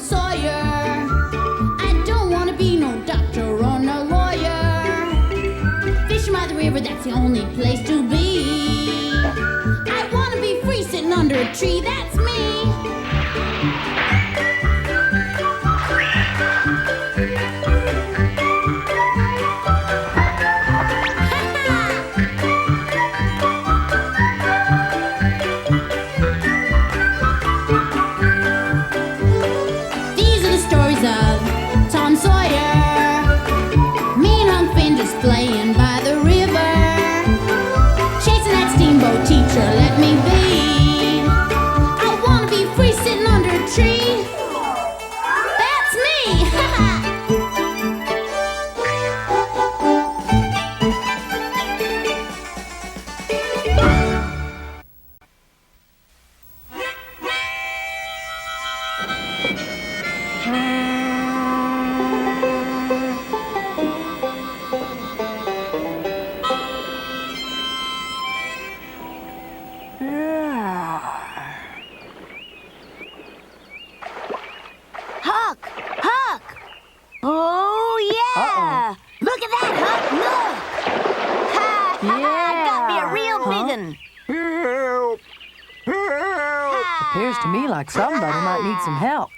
Sawyer. I don't want to be no doctor or no lawyer. Fishing by the river, that's the only place to be. I want to be free sitting under a tree, that's me. Sawyer, me and Huck Finn just playing by the river, chasing that steamboat teacher, let me be. I wanna be free sitting under a tree. That's me! Appears to me like somebody might need some help.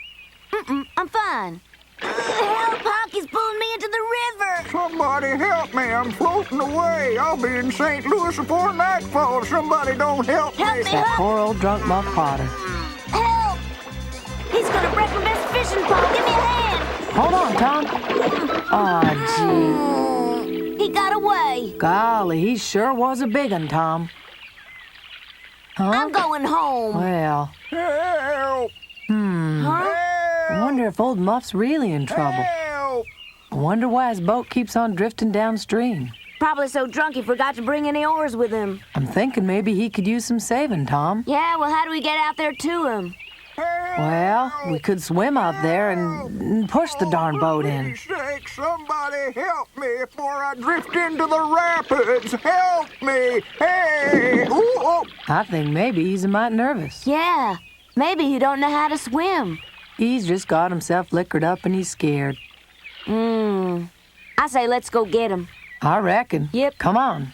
I'm fine. Help, Huck, he's pulling me into the river. Somebody help me, I'm floating away. I'll be in St. Louis before nightfall. Somebody don't help me. Help me, That Huck. poor old drunk Muff Potter. Help! He's gonna break my best fishing pole. Give me a hand. Hold on, Tom. Aw, gee. He got away. Golly, he sure was a big un, Tom. Huh? I'm going home. Well, Help! Huh? I wonder if old Muff's really in trouble. Help! I wonder why his boat keeps on drifting downstream. Probably so drunk he forgot to bring any oars with him. I'm thinking maybe he could use some saving, Tom. Yeah, well, how do we get out there to him? Well, we could swim out there and push the darn boat in. For Pete's sake, somebody help me before I drift into the rapids. Help me! Hey! Ooh, oh. I think maybe he's a mite nervous. Yeah, maybe he don't know how to swim. He's just got himself liquored up and he's scared. I say let's go get him. I reckon. Yep. Come on.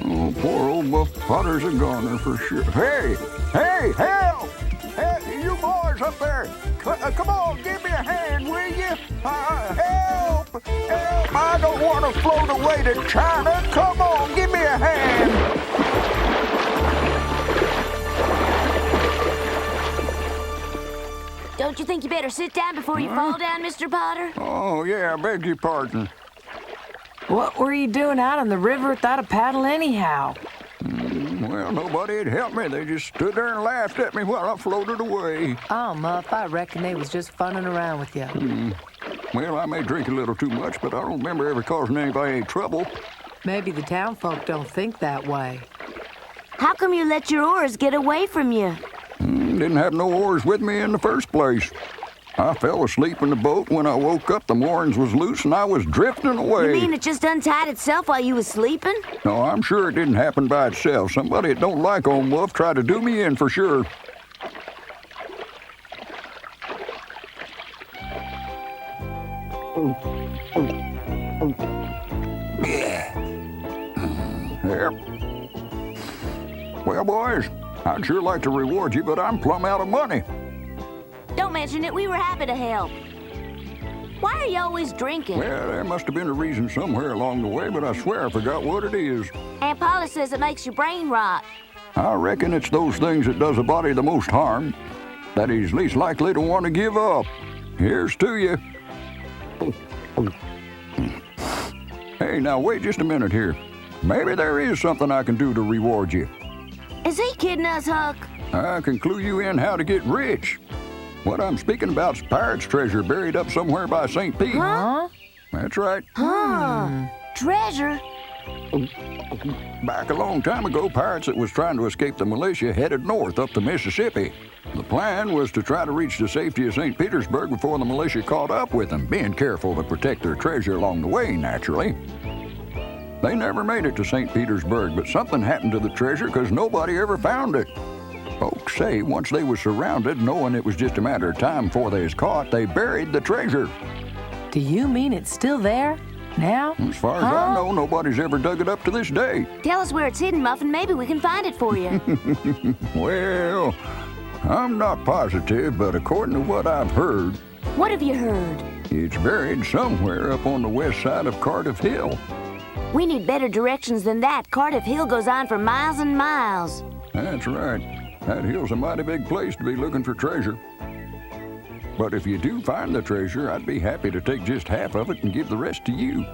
Oh, poor old Muff Potter's a goner for sure. Hey! Hey, help! Hey, you boys up there! Come on, give me a hand, will you? Help! Help! I don't want to float away to China. Come on, give me a hand! Don't you think you better sit down before you fall down, Mr. Potter? Oh, yeah, I beg your pardon. What were you doing out on the river without a paddle anyhow? Well, nobody had helped me. They just stood there and laughed at me while I floated away. Oh, Muff, I reckon they was just funning around with you. Well, I may drink a little too much, but I don't remember ever causing anybody any trouble. Maybe the town folk don't think that way. How come you let your oars get away from you? Didn't have no oars with me in the first place. I fell asleep in the boat. When I woke up, the moorings was loose and I was drifting away. You mean it just untied itself while you was sleeping? No, I'm sure it didn't happen by itself. Somebody that don't like old Muff tried to do me in for sure. Yep. Well, boys, I'd sure like to reward you, but I'm plumb out of money. Don't mention it. We were happy to help. Why are you always drinking? Well, there must have been a reason somewhere along the way, but I swear I forgot what it is. Aunt Polly says it makes your brain rot. I reckon it's those things that does a body the most harm, that he's least likely to want to give up. Here's to you. Hey, now wait just a minute here. Maybe there is something I can do to reward you. Is he kidding us, Huck? I can clue you in how to get rich. What I'm speaking about's pirate's treasure buried up somewhere by St. Pete. Huh? That's right. Huh. Treasure? Back a long time ago, pirates that was trying to escape the militia headed north up the Mississippi. The plan was to try to reach the safety of St. Petersburg before the militia caught up with them, being careful to protect their treasure along the way, naturally. They never made it to St. Petersburg, but something happened to the treasure because nobody ever found it. Folks say once they was surrounded, knowing it was just a matter of time before they was caught, they buried the treasure. Do you mean it's still there? Now? As far as I know, nobody's ever dug it up to this day. Tell us where it's hidden, Muffin. Maybe we can find it for you. Well, I'm not positive, but according to what I've heard, What have you heard? it's buried somewhere up on the west side of Cardiff Hill. We need better directions than that. Cardiff Hill goes on for miles and miles. That's right. That hill's a mighty big place to be looking for treasure. But if you do find the treasure, I'd be happy to take just half of it and give the rest to you.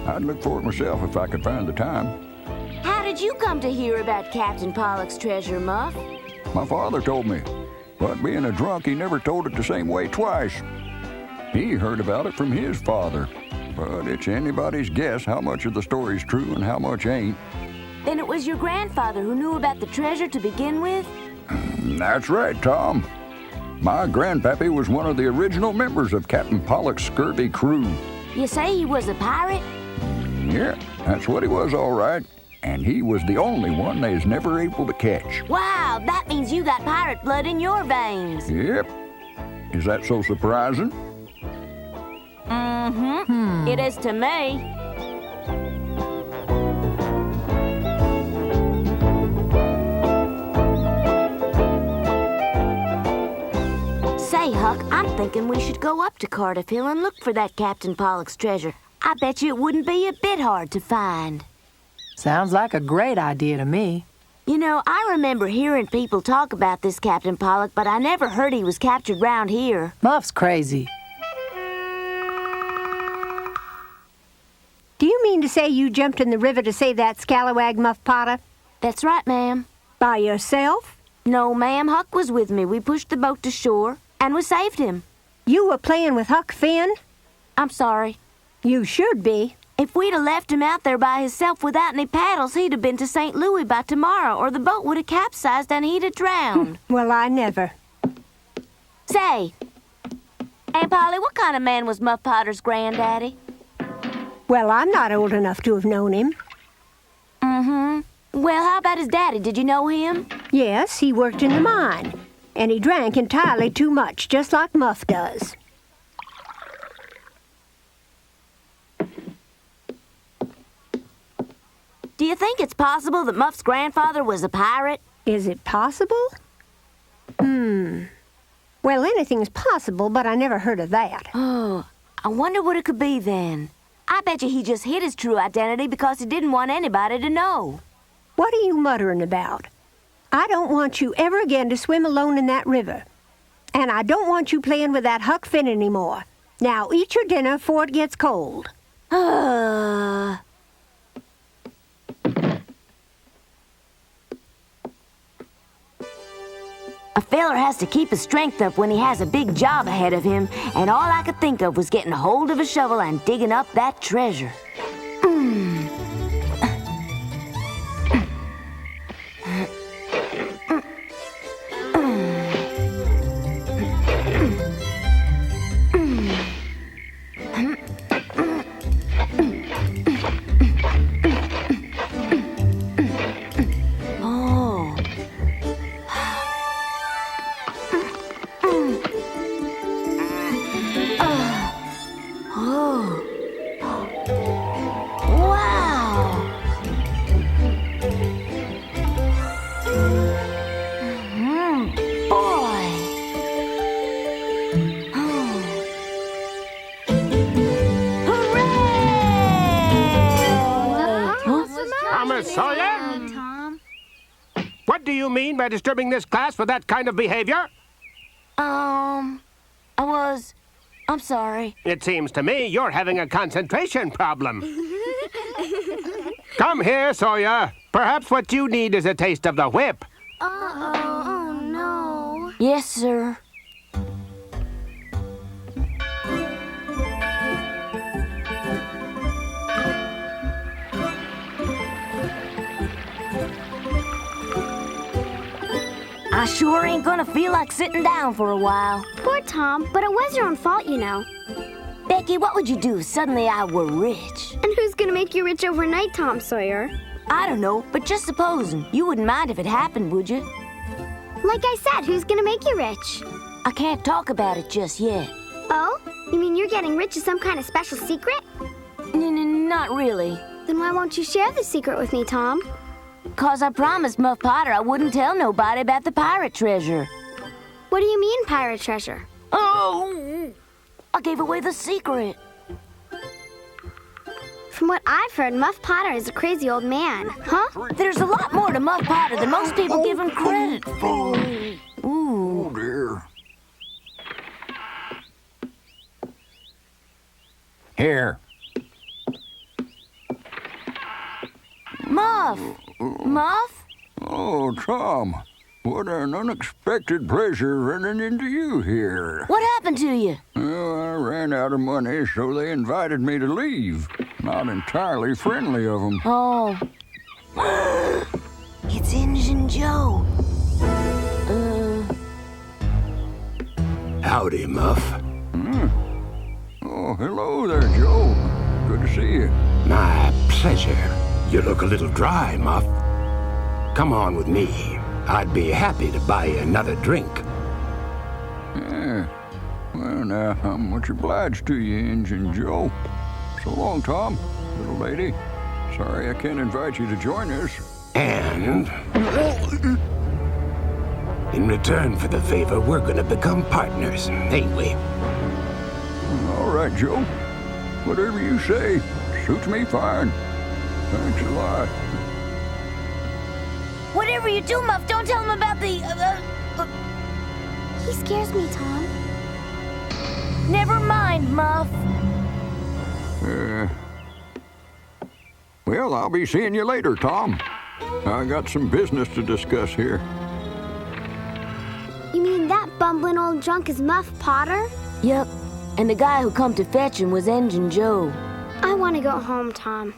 I'd look for it myself if I could find the time. How did you come to hear about Captain Pollock's treasure, Muff? My father told me, but being a drunk, he never told it the same way twice. He heard about it from his father, but it's anybody's guess how much of the story's true and how much ain't. Then it was your grandfather who knew about the treasure to begin with? That's right, Tom. My grandpappy was one of the original members of Captain Pollock's scurvy crew. You say he was a pirate? Yeah, that's what he was, all right. And he was the only one they was never able to catch. Wow, that means you got pirate blood in your veins. Yep. Is that so surprising? It is to me. Say, Huck, I'm thinking we should go up to Cardiff Hill and look for that Captain Pollock's treasure. I bet you it wouldn't be a bit hard to find. Sounds like a great idea to me. You know, I remember hearing people talk about this Captain Pollock, but I never heard he was captured round here. Muff's crazy. Do you mean to say you jumped in the river to save that scalawag, Muff Potter? That's right, ma'am. By yourself? No, ma'am, Huck was with me. We pushed the boat to shore, and we saved him. You were playing with Huck Finn? I'm sorry. You should be. If we'd have left him out there by himself without any paddles, he'd have been to St. Louis by tomorrow, or the boat would have capsized and he'd have drowned. Well, I never. Say, Aunt Polly, what kind of man was Muff Potter's granddaddy? Well, I'm not old enough to have known him. Well, how about his daddy? Did you know him? Yes, he worked in the mine. And he drank entirely too much, just like Muff does. Do you think it's possible that Muff's grandfather was a pirate? Is it possible? Well, anything's possible, but I never heard of that. Oh, I wonder what it could be then. I bet you he just hid his true identity because he didn't want anybody to know. What are you muttering about? I don't want you ever again to swim alone in that river. And I don't want you playing with that Huck Finn anymore. Now eat your dinner before it gets cold. A feller has to keep his strength up when he has a big job ahead of him, and all I could think of was getting a hold of a shovel and digging up that treasure. Sawyer? What do you mean by disturbing this class for that kind of behavior? I'm sorry. It seems to me you're having a concentration problem. Come here, Sawyer. Perhaps what you need is a taste of the whip. Oh, no. Yes, sir. I sure ain't gonna feel like sitting down for a while. Poor Tom, but it was your own fault, you know. Becky, what would you do if suddenly I were rich? And who's gonna make you rich overnight, Tom Sawyer? I don't know, but just supposing. You wouldn't mind if it happened, would you? Like I said, who's gonna make you rich? I can't talk about it just yet. Oh? You mean you're getting rich is some kind of special secret? Not really. Then why won't you share the secret with me, Tom? 'Cause I promised Muff Potter I wouldn't tell nobody about the pirate treasure. What do you mean, pirate treasure? Oh! I gave away the secret. From what I've heard, Muff Potter is a crazy old man. Huh? There's a lot more to Muff Potter than most people give him credit for. Ooh. Oh, dear. Here. Muff! Muff? Oh, Tom. What an unexpected pleasure running into you here. What happened to you? Well, I ran out of money, so they invited me to leave. Not entirely friendly of them. Oh. It's Injun Joe. Howdy, Muff. Oh, hello there, Joe. Good to see you. My pleasure. You look a little dry, Muff. Come on with me. I'd be happy to buy you another drink. Yeah. Well, now, I'm much obliged to you, Injun Joe. So long, Tom, little lady. Sorry I can't invite you to join us. And in return for the favor, we're gonna become partners, ain't we? All right, Joe. Whatever you say. Suits me fine. Thanks a lot. Whatever you do, Muff, don't tell him about the... He scares me, Tom. Never mind, Muff. Well, I'll be seeing you later, Tom. I got some business to discuss here. You mean that bumbling old drunk is Muff Potter? Yep, and the guy who come to fetch him was Injun Joe. I want to go home, Tom.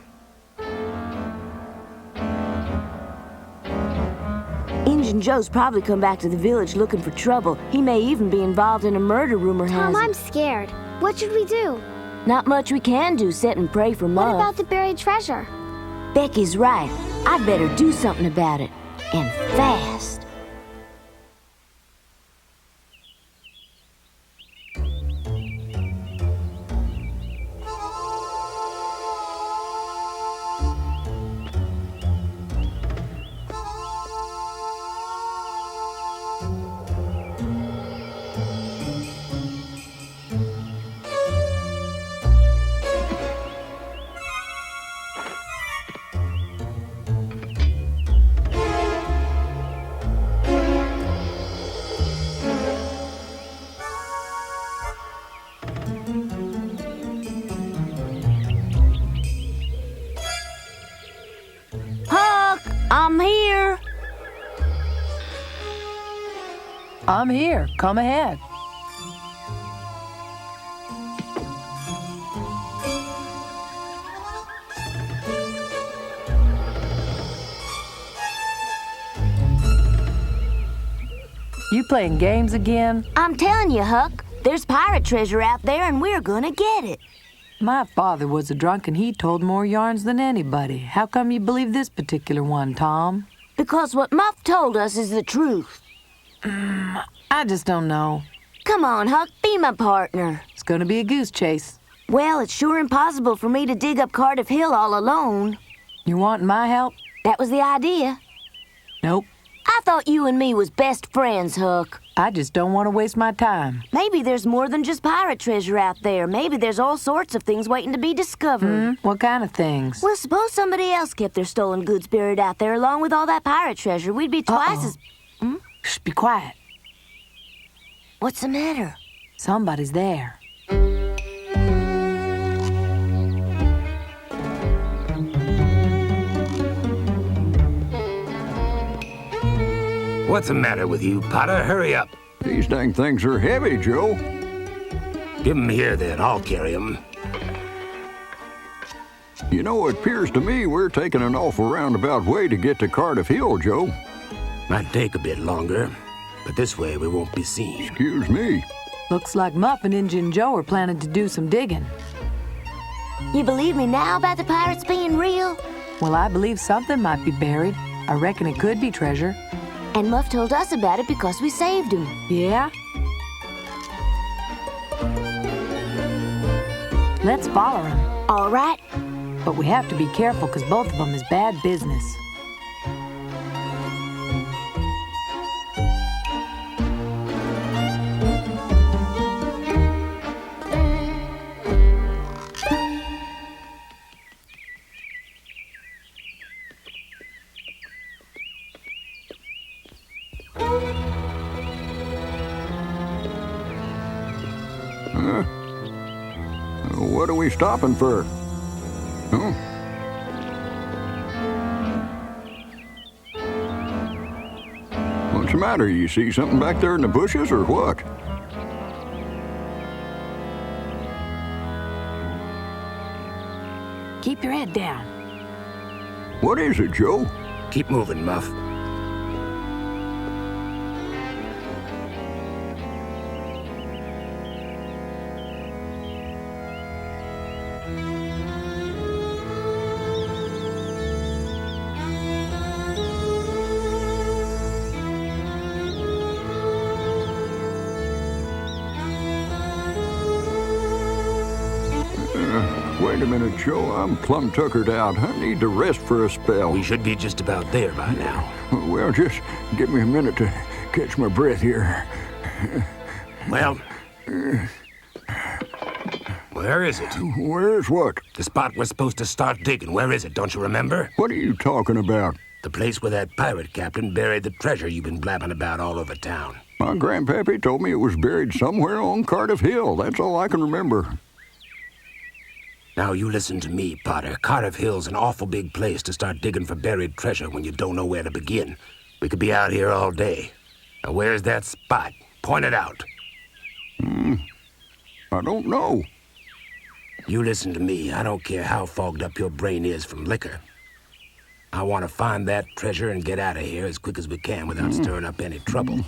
Injun Joe's probably come back to the village looking for trouble. He may even be involved in a murder, rumor has Tom, it. I'm scared. What should we do? Not much we can do, sit and pray for Muff. What about the buried treasure? Becky's right. I'd better do something about it. And fast. Huck, I'm here. I'm here. Come ahead. You playing games again? I'm telling you, Huck, there's pirate treasure out there and we're gonna get it. My father was a drunk and he told more yarns than anybody. How come you believe this particular one, Tom? Because what Muff told us is the truth. I just don't know. Come on, Huck, be my partner. It's gonna be a goose chase. Well, it's sure impossible for me to dig up Cardiff Hill all alone. You want my help? That was the idea. Nope. I thought you and me was best friends, Huck. I just don't want to waste my time. Maybe there's more than just pirate treasure out there. Maybe there's all sorts of things waiting to be discovered. What kind of things? Well, suppose somebody else kept their stolen goods buried out there along with all that pirate treasure. We'd be twice as... Shh, be quiet. What's the matter? Somebody's there. What's the matter with you, Potter? Hurry up. These dang things are heavy, Joe. Give 'em here, then. I'll carry 'em. You know, it appears to me we're taking an awful roundabout way to get to Cardiff Hill, Joe. Might take a bit longer, but this way we won't be seen. Excuse me. Looks like Muff and Injun Joe are planning to do some digging. You believe me now about the pirates being real? Well, I believe something might be buried. I reckon it could be treasure. And Muff told us about it because we saved him. Yeah? Let's follow him. All right. But we have to be careful because both of them is bad business. What are we stopping for? Huh? What's the matter? You see something back there in the bushes or what? Keep your head down. What is it, Joe? Keep moving, Muff. Wait a minute, Joe. I'm plumb tuckered out. I need to rest for a spell. We should be just about there by now. Well, just give me a minute to catch my breath here. Well, where is it? Where's what? The spot we're supposed to start digging. Where is it? Don't you remember? What are you talking about? The place where that pirate captain buried the treasure you've been blabbing about all over town. My grandpappy told me it was buried somewhere on Cardiff Hill. That's all I can remember. Now, you listen to me, Potter. Cardiff Hill's an awful big place to start digging for buried treasure when you don't know where to begin. We could be out here all day. Now, where's that spot? Point it out. I don't know. You listen to me. I don't care how fogged up your brain is from liquor. I want to find that treasure and get out of here as quick as we can without stirring up any trouble.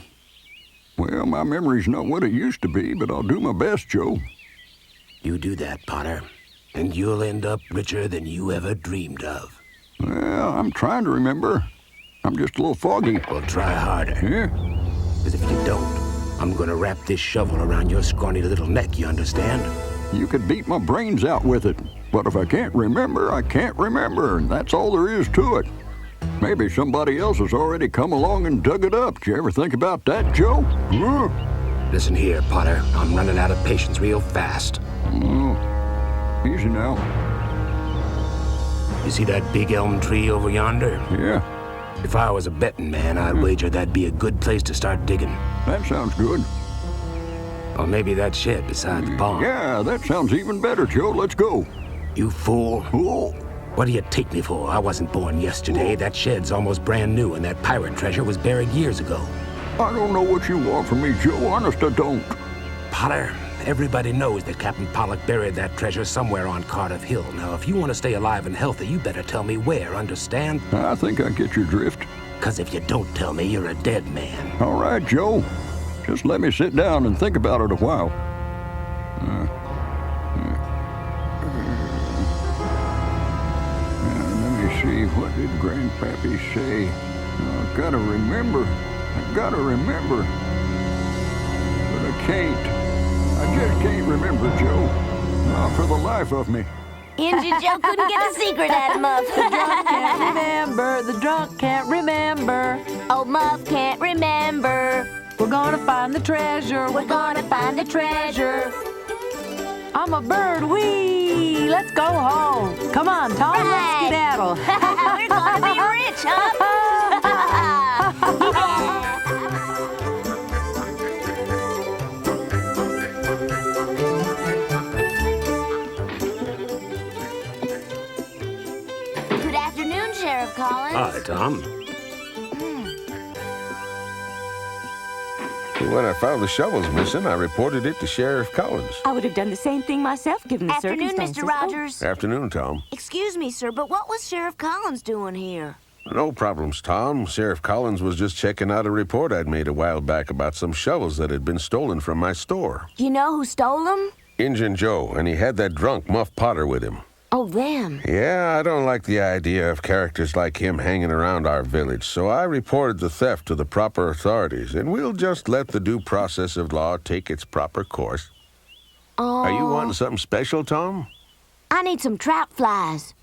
Well, my memory's not what it used to be, but I'll do my best, Joe. You do that, Potter, and you'll end up richer than you ever dreamed of. Well, I'm trying to remember. I'm just a little foggy. Well, try harder. Yeah? Because if you don't, I'm going to wrap this shovel around your scrawny little neck, you understand? You could beat my brains out with it. But if I can't remember, I can't remember, and that's all there is to it. Maybe somebody else has already come along and dug it up. Did you ever think about that, Joe? Listen here, Potter. I'm running out of patience real fast. Oh, easy now. You see that big elm tree over yonder? Yeah, If I was a betting man, I'd wager that'd be a good place to start digging. that sounds good. Or maybe that shed beside the pond. Yeah, that sounds even better, Joe. Let's go. You fool. Oh, What do you take me for? I wasn't born yesterday. That shed's almost brand new, and that pirate treasure was buried years ago. I don't know what you want from me, Joe. Honest, I don't. Potter, everybody knows that Captain Pollock buried that treasure somewhere on Cardiff Hill. Now, if you want to stay alive and healthy, you better tell me where, understand? I think I get your drift. Because if you don't tell me, you're a dead man. All right, Joe. Just let me sit down and think about it a while. Let me see, what did Grandpappy say? I gotta remember. But I can't. I just can't remember, Joe. Not for the life of me. Injun Joe couldn't get a secret out of Muff. Can't remember, the drunk can't remember. Oh, Muff can't remember. We're gonna find the treasure. We're gonna find the treasure. I'm a bird, wee! Let's go home. Come on, Tom, Right. let's skedaddle. We're gonna be rich, huh? Good afternoon, Sheriff Collins. Hi, Tom. When I found the shovels missing, I reported it to Sheriff Collins. I would have done the same thing myself, given the Afternoon, circumstances. Mr. Rogers. Afternoon, Tom. Excuse me, sir, but what was Sheriff Collins doing here? No problems, Tom. Sheriff Collins was just checking out a report I'd made a while back about some shovels that had been stolen from my store. You know who stole them? Injun Joe, and he had that drunk Muff Potter with him. Oh, them. Yeah, I don't like the idea of characters like him hanging around our village, so I reported the theft to the proper authorities, and we'll just let the due process of law take its proper course. Oh. Are you wanting something special, Tom? I need some trout flies.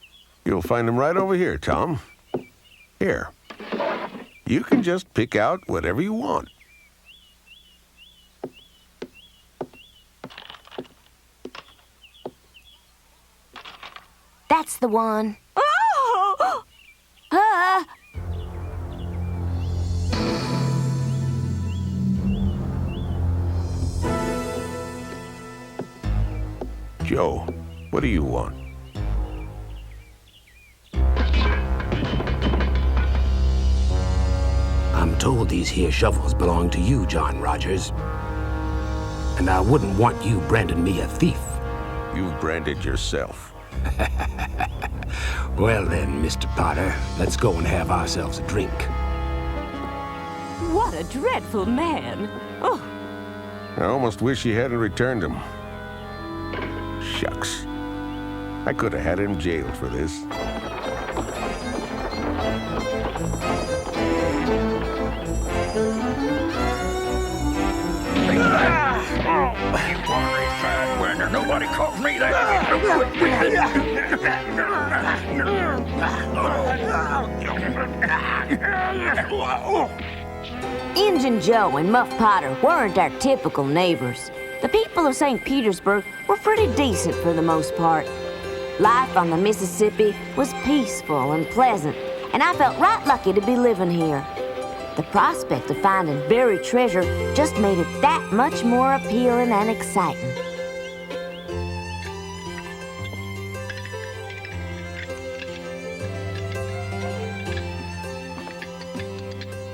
You'll find them right over here, Tom. Here. You can just pick out whatever you want. That's the one. Oh! Ah! Joe, what do you want? I'm told these here shovels belong to you, John Rogers. And I wouldn't want you branding me a thief. You've branded yourself. Well then, Mr. Potter, let's go and have ourselves a drink. What a dreadful man. Oh, I almost wish he hadn't returned them. Shucks. I could have had him jailed for this. You ornery sidewinder. Nobody calls me that. Injun Joe and Muff Potter weren't our typical neighbors. The people of St. Petersburg were pretty decent for the most part. Life on the Mississippi was peaceful and pleasant, and I felt right lucky to be living here. The prospect of finding buried treasure just made it that much more appealing and exciting.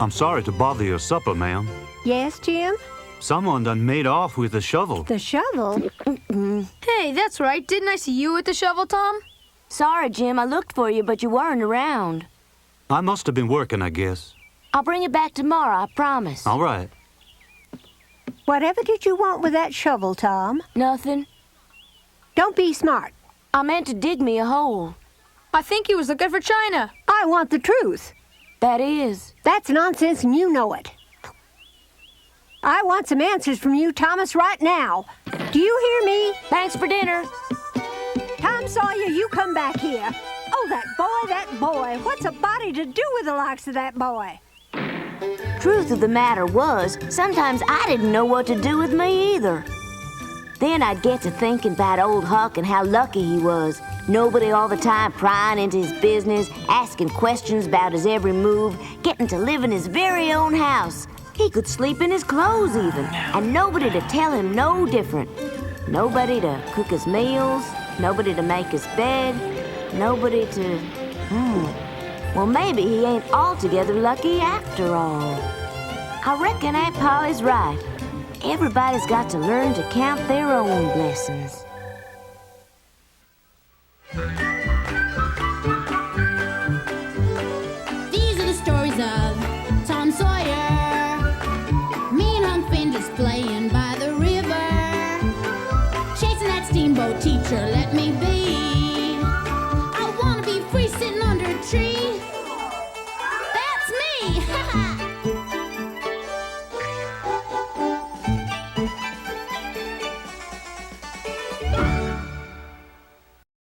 I'm sorry to bother your supper, ma'am. Yes, Jim? Someone done made off with the shovel. The shovel? Hey, that's right. Didn't I see you with the shovel, Tom? Sorry, Jim, I looked for you, but you weren't around. I must have been working, I guess. I'll bring it back tomorrow, I promise. All right. Whatever did you want with that shovel, Tom? Nothing. Don't be smart. I meant to dig me a hole. I think he was looking for China. I want the truth. That is. That's nonsense and you know it. I want some answers from you, Thomas, right now. Do you hear me? Thanks for dinner. Tom Sawyer, you come back here. Oh, that boy. What's a body to do with the likes of that boy? Truth of the matter was, sometimes I didn't know what to do with me either. Then I'd get to thinking about old Huck and how lucky he was. Nobody all the time prying into his business, asking questions about his every move, getting to live in his very own house. He could sleep in his clothes even, and nobody to tell him no different. Nobody to cook his meals, nobody to make his bed, nobody to... Well, maybe he ain't altogether lucky after all. I reckon Aunt Polly's right. Everybody's got to learn to count their own blessings. These are the stories of Tom Sawyer. Me and Huck Finn just playing by the river. Chasing that steamboat teacher, let me be.